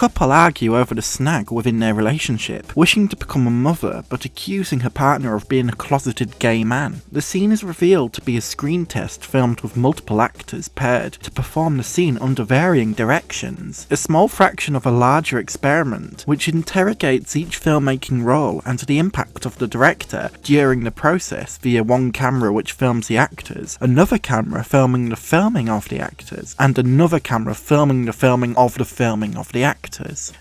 couple argue over the snag within their relationship, wishing to become a mother but accusing her partner of being a closeted gay man. The scene is revealed to be a screen test filmed with multiple actors paired to perform the scene under varying directions, a small fraction of a larger experiment which interrogates each filmmaking role and the impact of the director during the process via one camera which films the actors, another camera filming the filming of the actors, and another camera filming the filming of the actors.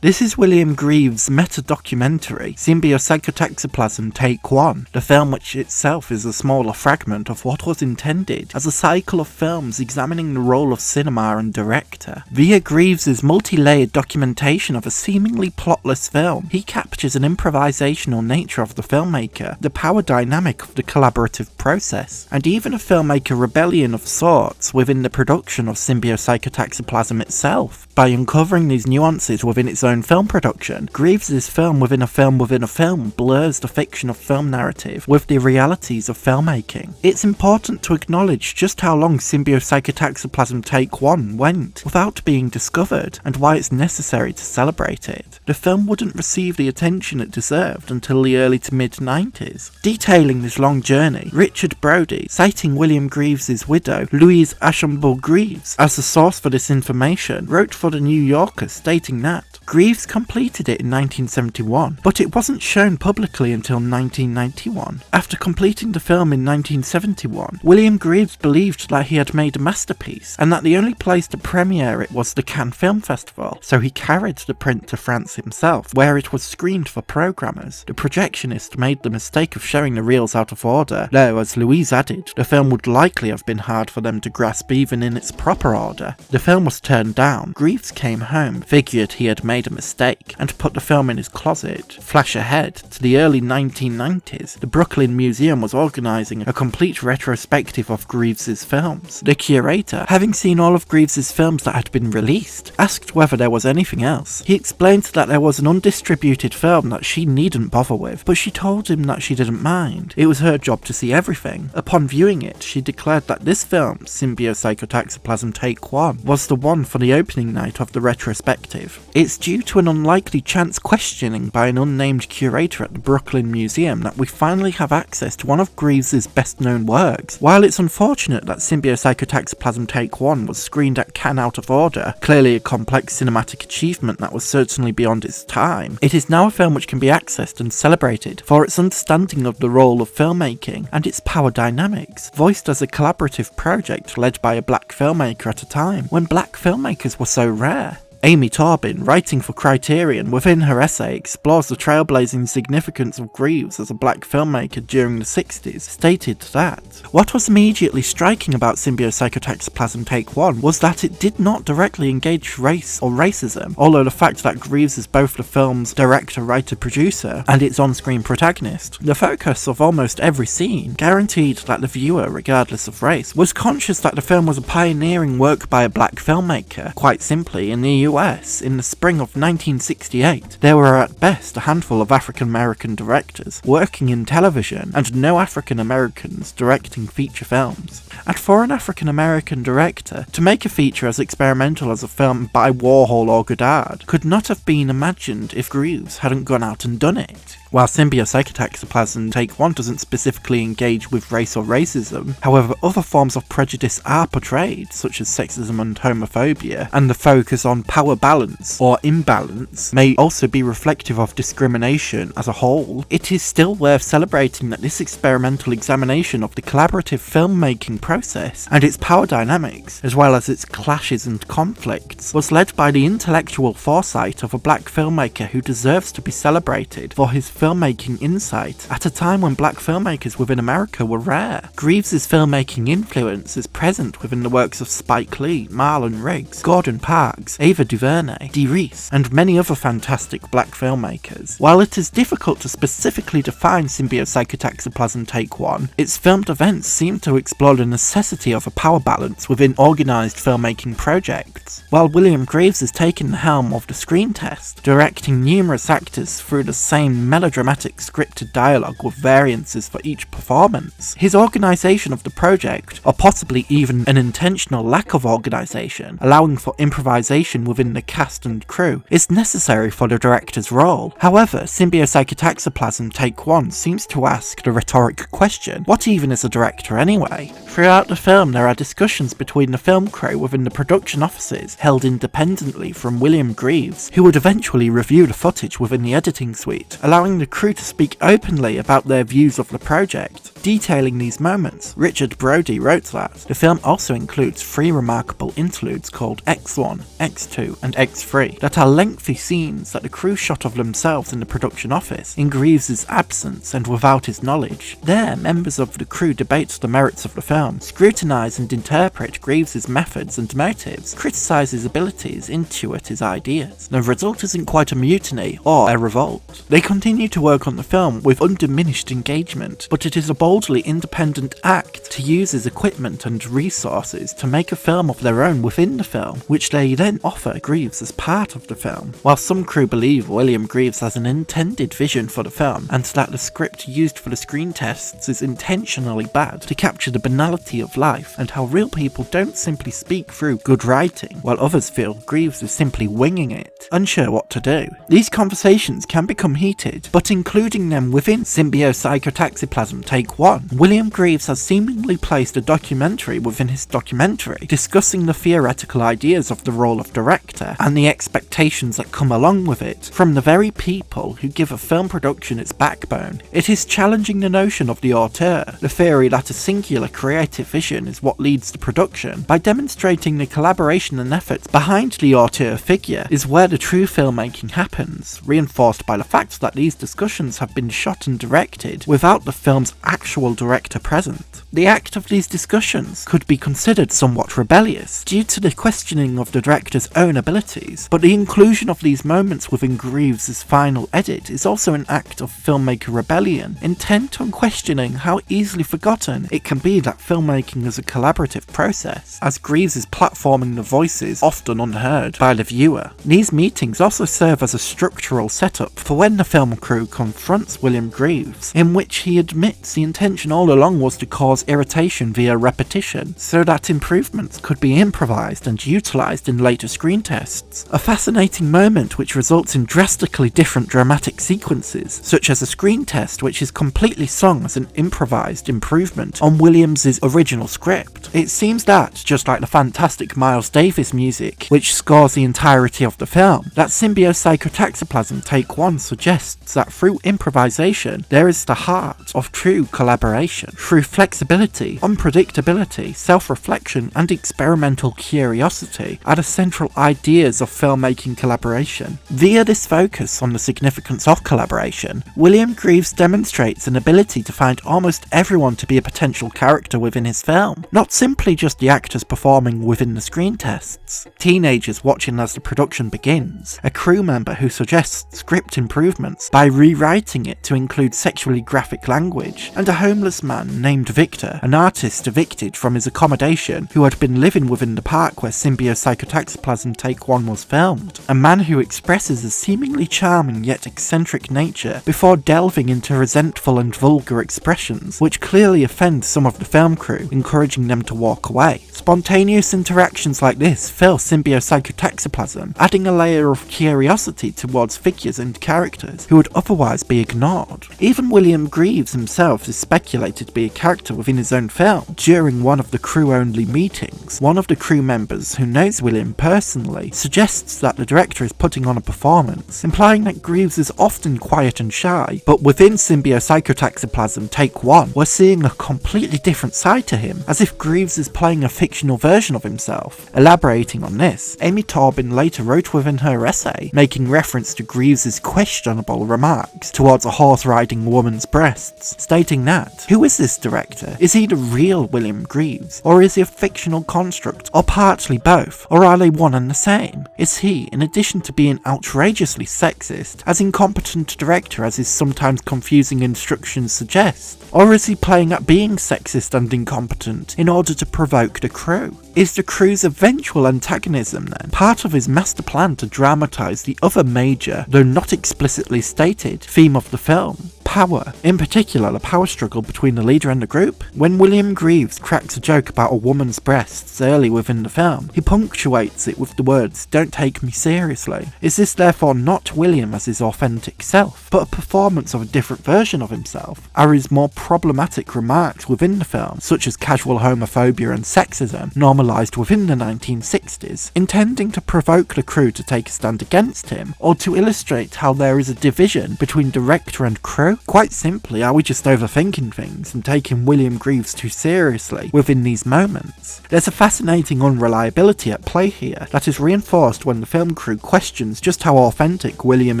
This is William Greaves' meta-documentary, Symbiopsychotaxiplasm Take 1, the film which itself is a smaller fragment of what was intended as a cycle of films examining the role of cinema and director. Via Greaves' multi-layered documentation of a seemingly plotless film, he captures an improvisational nature of the filmmaker, the power dynamic of the collaborative process, and even a filmmaker rebellion of sorts within the production of Symbiopsychotaxiplasm itself. By uncovering these nuances within its own film production, Greaves' film within a film within a film blurs the fiction of film narrative with the realities of filmmaking. It's important to acknowledge just how long Symbiopsychotaxiplasm Take 1 went without being discovered, and why it's necessary to celebrate it. The film wouldn't receive the attention it deserved until the early to mid-90s. Detailing this long journey, Richard Brody, citing William Greaves' widow, Louise Archambault Greaves, as the source for this information, wrote for The New Yorker stating that Greaves completed it in 1971, but it wasn't shown publicly until 1991. After completing the film in 1971, William Greaves believed that he had made a masterpiece, and that the only place to premiere it was the Cannes Film Festival, so he carried the print to France himself, where it was screened for programmers. The projectionist made the mistake of showing the reels out of order, though, as Louise added, the film would likely have been hard for them to grasp even in its proper order. The film was turned down. Greaves came home, figured he had made a mistake, and put the film in his closet. Flash ahead to the early 1990s, the Brooklyn Museum was organising a complete retrospective of Greaves' films. The curator, having seen all of Greaves' films that had been released, asked whether there was anything else. He explained that there was an undistributed film that she needn't bother with, but she told him that she didn't mind. It was her job to see everything. Upon viewing it, she declared that this film, Symbiopsychotaxiplasm Take 1, was the one for the opening night of the retrospective. It's due to an unlikely chance questioning by an unnamed curator at the Brooklyn Museum that we finally have access to one of Greaves' best known works. While it's unfortunate that Symbiopsychotaxiplasm Take 1 was screened at Cannes out of order, clearly a complex cinematic achievement that was certainly beyond its time, it is now a film which can be accessed and celebrated for its understanding of the role of filmmaking and its power dynamics, voiced as a collaborative project led by a black filmmaker at a time when black filmmakers were so rare. Amy Taubin, writing for Criterion, within her essay explores the trailblazing significance of Greaves as a black filmmaker during the 60s, stated that what was immediately striking about Symbiopsychotaxiplasm Take 1 was that it did not directly engage race or racism, although the fact that Greaves is both the film's director, writer, producer, and its on-screen protagonist, the focus of almost every scene, guaranteed that the viewer, regardless of race, was conscious that the film was a pioneering work by a black filmmaker. Quite simply, in the US, in the spring of 1968, there were at best a handful of African American directors working in television, and no African Americans directing feature films. And for an African American director, to make a feature as experimental as a film by Warhol or Godard could not have been imagined if Greaves hadn't gone out and done it. While Symbiopsychotaxiplasm Take 1 doesn't specifically engage with race or racism, however other forms of prejudice are portrayed, such as sexism and homophobia, and the focus on power balance or imbalance may also be reflective of discrimination as a whole, it is still worth celebrating that this experimental examination of the collaborative filmmaking process and its power dynamics, as well as its clashes and conflicts, was led by the intellectual foresight of a black filmmaker who deserves to be celebrated for his filmmaking insight at a time when black filmmakers within America were rare. Greaves' filmmaking influence is present within the works of Spike Lee, Marlon Riggs, Gordon Parks, Ava DuVernay, Dee Reese, and many other fantastic black filmmakers. While it is difficult to specifically define Symbiopsychotaxiplasm Take 1, its filmed events seem to explore the necessity of a power balance within organised filmmaking projects. While William Greaves has taken the helm of the screen test, directing numerous actors through the same melodrama melodramatic scripted dialogue with variances for each performance. His organisation of the project, or possibly even an intentional lack of organisation, allowing for improvisation within the cast and crew, is necessary for the director's role. However, Symbiopsychotaxiplasm Take 1 seems to ask the rhetoric question, what even is a director anyway? Throughout the film there are discussions between the film crew within the production offices held independently from William Greaves, who would eventually review the footage within the editing suite, allowing the crew to speak openly about their views of the project. Detailing these moments, Richard Brody wrote that the film also includes 3 remarkable interludes called X1, X2 and X3 that are lengthy scenes that the crew shot of themselves in the production office, in Greaves' absence and without his knowledge. There, members of the crew debate the merits of the film, scrutinise and interpret Greaves' methods and motives, criticise his abilities, intuit his ideas. The result isn't quite a mutiny or a revolt. They continue to work on the film with undiminished engagement, but it is a boldly independent act to use his equipment and resources to make a film of their own within the film, which they then offer Greaves as part of the film. While some crew believe William Greaves has an intended vision for the film, and that the script used for the screen tests is intentionally bad to capture the banality of life and how real people don't simply speak through good writing, while others feel Greaves is simply winging it, unsure what to do. These conversations can become heated, but including them within Symbiopsychotaxiplasm Take 1, William Greaves has seemingly placed a documentary within his documentary, discussing the theoretical ideas of the role of director and the expectations that come along with it from the very people who give a film production its backbone. It is challenging the notion of the auteur, the theory that a singular creative vision is what leads to production, by demonstrating the collaboration and efforts behind the auteur figure is where the true filmmaking happens, reinforced by the fact that these discussions have been shot and directed without the film's actual director present. The act of these discussions could be considered somewhat rebellious due to the questioning of the director's own abilities, but the inclusion of these moments within Greaves' final edit is also an act of filmmaker rebellion, intent on questioning how easily forgotten it can be that filmmaking is a collaborative process, as Greaves is platforming the voices often unheard by the viewer. These meetings also serve as a structural setup for when the film crew confronts William Greaves, in which he admits the intention all along was to cause irritation via repetition, so that improvements could be improvised and utilised in later screen tests. A fascinating moment which results in drastically different dramatic sequences, such as a screen test which is completely sung as an improvised improvement on Williams' original script. It seems that, just like the fantastic Miles Davis music, which scores the entirety of the film, that Symbiopsychotaxiplasm Take 1 suggests that through improvisation there is the heart of true collaboration. Through flexibility, unpredictability, self-reflection and experimental curiosity are the central ideas of filmmaking collaboration. Via this focus on the significance of collaboration, William Greaves demonstrates an ability to find almost everyone to be a potential character within his film, not simply just the actors performing within the screen tests. Teenagers watching as the production begins, a crew member who suggests script improvements by rewriting it to include sexually graphic language, and a homeless man named Victor, an artist evicted from his accommodation who had been living within the park where Symbiopsychotaxiplasm Take 1 was filmed. A man who expresses a seemingly charming yet eccentric nature before delving into resentful and vulgar expressions, which clearly offend some of the film crew, encouraging them to walk away. Spontaneous interactions like this fill Symbiopsychotaxiplasm, adding a layer of curiosity towards figures and characters who would otherwise be ignored. Even William Greaves himself is speculated to be a character within his own film. During one of the crew-only meetings, one of the crew members who knows William personally suggests that the director is putting on a performance, implying that Greaves is often quiet and shy, but within Symbiopsychotaxiplasm Take 1, we're seeing a completely different side to him, as if Greaves is playing a fictional version of himself. Elaborating on this, Amy Taubin later wrote within her essay, making reference to Greaves' questionable remarks towards a horse-riding woman's breasts, stating that, who is this director? Is he the real William Greaves? Or is he a fictional construct? Or partly both? Or are they one and the same? Is he, in addition to being outrageously sexist, as incompetent a director as his sometimes confusing instructions suggest? Or is he playing at being sexist and incompetent in order order to provoke the crew? Is the crew's eventual antagonism, then, part of his master plan to dramatise the other major, though not explicitly stated, theme of the film? Power. In particular, the power struggle between the leader and the group. When William Greaves cracks a joke about a woman's breasts early within the film, he punctuates it with the words, "Don't take me seriously." Is this therefore not William as his authentic self, but a performance of a different version of himself? Are his more problematic remarks within the film, such as casual homophobia and sexism, normalised within the 1960s, intending to provoke the crew to take a stand against him, or to illustrate how there is a division between director and crew? Quite simply, are we just overthinking things and taking William Greaves too seriously within these moments? There's a fascinating unreliability at play here that is reinforced when the film crew questions just how authentic William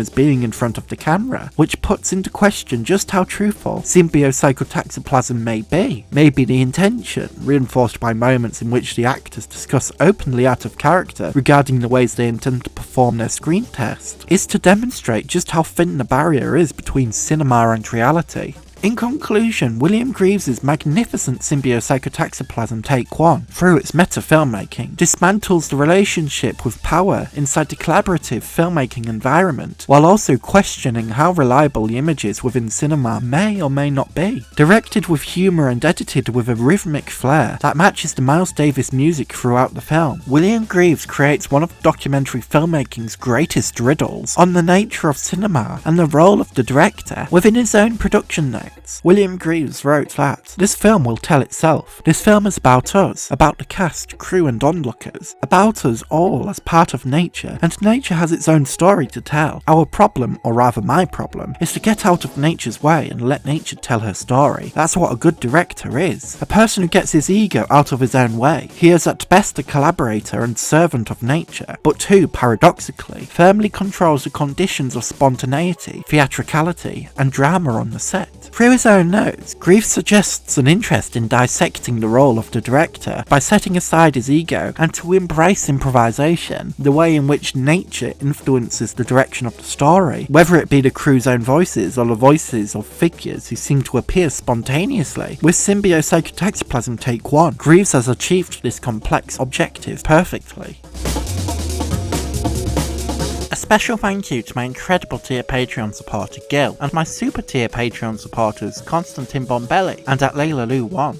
is being in front of the camera, which puts into question just how truthful Symbiopsychotaxiplasm may be. Maybe the intention, reinforced by moments in which the actors discuss openly out of character regarding the ways they intend to perform their screen test, is to demonstrate just how thin the barrier is between cinema and reality. In conclusion, William Greaves' magnificent Symbiopsychotaxiplasm Take 1, through its meta-filmmaking, dismantles the relationship with power inside the collaborative filmmaking environment, while also questioning how reliable the images within cinema may or may not be. Directed with humour and edited with a rhythmic flair that matches the Miles Davis music throughout the film, William Greaves creates one of documentary filmmaking's greatest riddles on the nature of cinema and the role of the director within his own production notes. William Greaves wrote that, "This film will tell itself. This film is about us, about the cast, crew and onlookers, about us all as part of nature, and nature has its own story to tell. Our problem, or rather my problem, is to get out of nature's way and let nature tell her story. That's what a good director is. A person who gets his ego out of his own way. He is at best a collaborator and servant of nature, but who, paradoxically, firmly controls the conditions of spontaneity, theatricality, and drama on the set." Through his own notes, Greaves suggests an interest in dissecting the role of the director by setting aside his ego and to embrace improvisation, the way in which nature influences the direction of the story, whether it be the crew's own voices or the voices of figures who seem to appear spontaneously. With Symbiopsychotaxiplasm Take 1, Greaves has achieved this complex objective perfectly. A special thank you to my incredible tier Patreon supporter Gil, and my super tier Patreon supporters Constantine Bombelli and at Layla Lou 1.